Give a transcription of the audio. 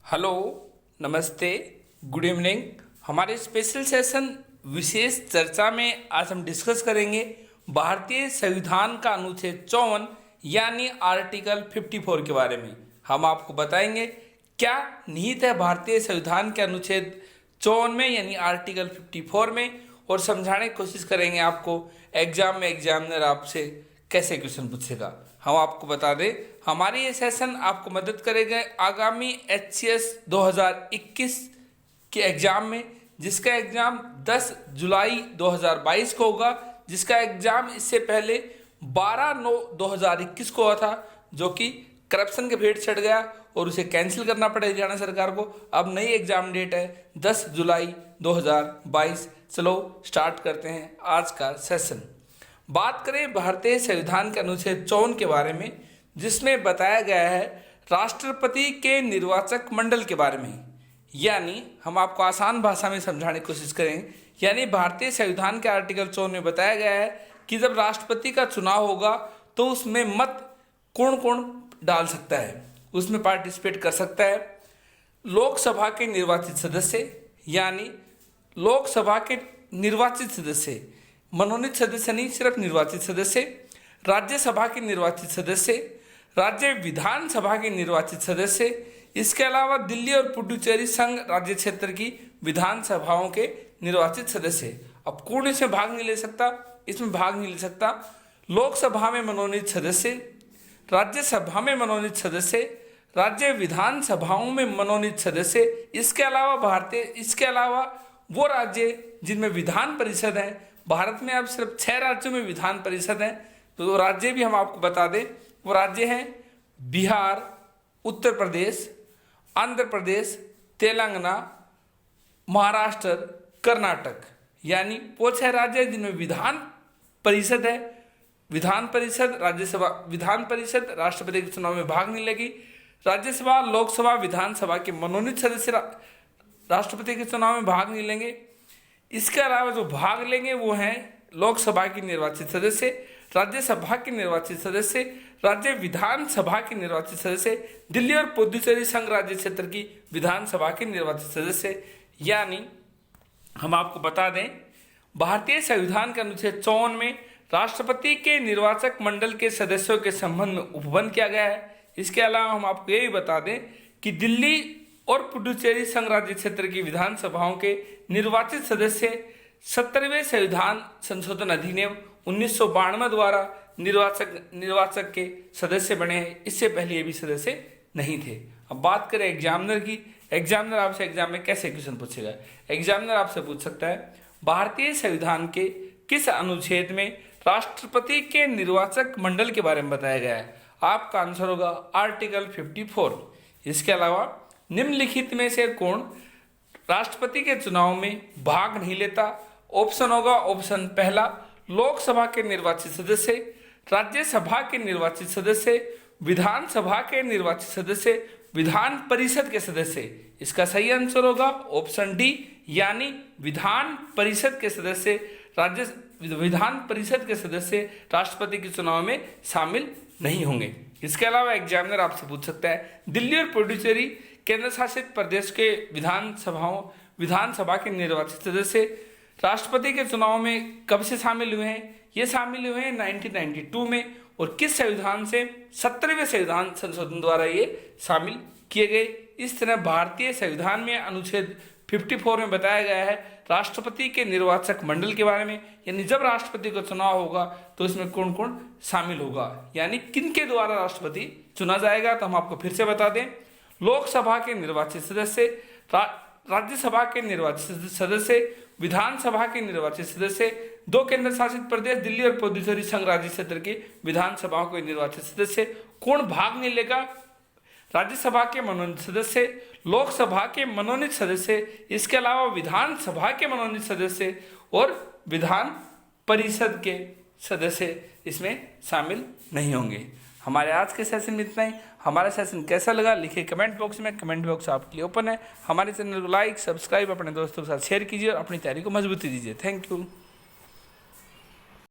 Hello, नमस्ते, good evening. हमारे special session विशेष चर्चा में आज हम डिस्कस करेंगे भारतीय संविधान का अनुच्छेद 54 यानी आर्टिकल 54 के बारे में। हम आपको बताएंगे क्या निहित है भारतीय संविधान के अनुच्छेद 54 में यानी आर्टिकल 54 में, और समझाने की कोशिश करेंगे आपको एग्जाम में एग्जामिनर आपसे कैसे क्वेश्चन पूछेगा। हम आपको बता दें हमारी ये सेशन आपको मदद करेगा आगामी HCS 2021 के एग्ज़ाम में, जिसका एग्ज़ाम 10 जुलाई 2022 को होगा, जिसका एग्ज़ाम इससे पहले 12/9/2021 को हुआ था, जो कि करप्शन के भेंट चढ़ गया और उसे कैंसिल करना पड़ा हरियाणा सरकार को। अब नई एग्ज़ाम डेट है 10 जुलाई 2022। चलो स्टार्ट करते हैं आज का सेशन। बात करें भारतीय संविधान के अनुच्छेद 54 के बारे में, जिसमें बताया गया है राष्ट्रपति के निर्वाचक मंडल के बारे में। यानी हम आपको आसान भाषा में समझाने की कोशिश करें, यानी भारतीय संविधान के आर्टिकल 54 में बताया गया है कि जब राष्ट्रपति का चुनाव होगा तो उसमें मत कौन कौन डाल सकता है, उसमें पार्टिसिपेट कर सकता है। लोकसभा के निर्वाचित सदस्य, यानी लोकसभा के निर्वाचित सदस्य, मनोनीत सदस्य नहीं, सिर्फ निर्वाचित सदस्य। राज्यसभा के निर्वाचित सदस्य, राज्य विधानसभा के निर्वाचित सदस्य। इसके अलावा दिल्ली और पुडुचेरी संघ राज्य क्षेत्र की विधानसभाओं के निर्वाचित सदस्य। अब कौन इसमें भाग नहीं ले सकता? इसमें भाग नहीं ले सकता लोकसभा में मनोनीत सदस्य, राज्यसभा में मनोनीत सदस्य, राज्य विधानसभाओं में मनोनीत सदस्य। इसके अलावा वो राज्य जिनमें विधान परिषद है, भारत में अब सिर्फ 6 राज्यों में विधान परिषद है, तो वो राज्य भी हम आपको बता दें। वो राज्य हैं बिहार, उत्तर प्रदेश, आंध्र प्रदेश, तेलंगाना, महाराष्ट्र, कर्नाटक। यानी वो 6 राज्य हैं जिनमें विधान परिषद है। विधान परिषद, राज्यसभा, विधान परिषद राष्ट्रपति के चुनाव में भाग नहीं लेगी। राज्यसभा, लोकसभा, विधानसभा के मनोनीत सदस्य राष्ट्रपति के चुनाव में भाग नहीं लेंगे। इसके अलावा जो भाग लेंगे वो हैं लोकसभा के निर्वाचित सदस्य, राज्यसभा के निर्वाचित सदस्य, राज्य विधानसभा के निर्वाचित सदस्य, दिल्ली और पुडुचेरी संघ राज्य क्षेत्र की विधानसभा के निर्वाचित सदस्य। यानी हम आपको बता दें भारतीय संविधान के अनुच्छेद 54 में राष्ट्रपति के निर्वाचक मंडल के सदस्यों के संबंध में उपबंध किया गया है। इसके अलावा हम आपको ये भी बता दें कि दिल्ली और पुडुचेरी संघ राज्य क्षेत्र की विधानसभाओं के निर्वाचित सदस्य 17वें संविधान संशोधन अधिनियम 1992 द्वारा निर्वाचक के सदस्य बने हैं। इससे पहले ये भी सदस्य नहीं थे। अब बात करें एग्जामिनर की। एग्जामिनर आपसे एग्जाम में कैसे क्वेश्चन पूछेगा? एग्जामिनर आपसे पूछ सकता है भारतीय संविधान के किस अनुच्छेद में राष्ट्रपति के निर्वाचक मंडल के बारे में बताया गया है? आपका आंसर होगा आर्टिकल 54। इसके अलावा निम्नलिखित में से कौन राष्ट्रपति के चुनाव में भाग नहीं लेता? ऑप्शन होगा ऑप्शन पहला लोकसभा के निर्वाचित सदस्य, राज्यसभा के निर्वाचित सदस्य, विधानसभा के निर्वाचित सदस्य, विधान परिषद के सदस्य। इसका सही आंसर होगा ऑप्शन डी, यानी विधान परिषद के सदस्य। विधान परिषद के सदस्य राष्ट्रपति के चुनाव में शामिल नहीं होंगे। इसके अलावा एग्जामिनर आपसे पूछ सकता है दिल्ली और पुडुचेरी केंद्र शासित प्रदेश के विधानसभा के निर्वाचित सदस्य राष्ट्रपति के चुनाव में कब से शामिल हुए हैं? ये शामिल हुए हैं 1992 में। और किस संविधान से? 17वें संविधान संशोधन द्वारा ये शामिल किए गए। इस तरह भारतीय संविधान में अनुच्छेद 54 में बताया गया है राष्ट्रपति के निर्वाचक मंडल के बारे में, यानी जब राष्ट्रपति का चुनाव होगा तो इसमें कौन कौन शामिल होगा, यानी किनके द्वारा राष्ट्रपति चुना जाएगा। तो हम आपको फिर से बता दें लोकसभा के निर्वाचित सदस्य, राज्यसभा के निर्वाचित सदस्य, विधानसभा के निर्वाचित सदस्य, 2 केंद्र शासित प्रदेश दिल्ली और पुडुचेरी संघ राज्य क्षेत्र की विधानसभाओं के निर्वाचित सदस्य। कौन भाग नहीं लेगा? राज्यसभा के मनोनीत सदस्य, लोकसभा के मनोनीत सदस्य, इसके अलावा विधानसभा के मनोनीत सदस्य और विधान परिषद के सदस्य इसमें शामिल नहीं होंगे। हमारे आज के सेशन में इतना ही। हमारा सेशन कैसा लगा लिखिए कमेंट बॉक्स में। कमेंट बॉक्स आपके लिए ओपन है। हमारे चैनल को लाइक, सब्सक्राइब, अपने दोस्तों के साथ शेयर कीजिए और अपनी तैयारी को मजबूती दीजिए। Thank you.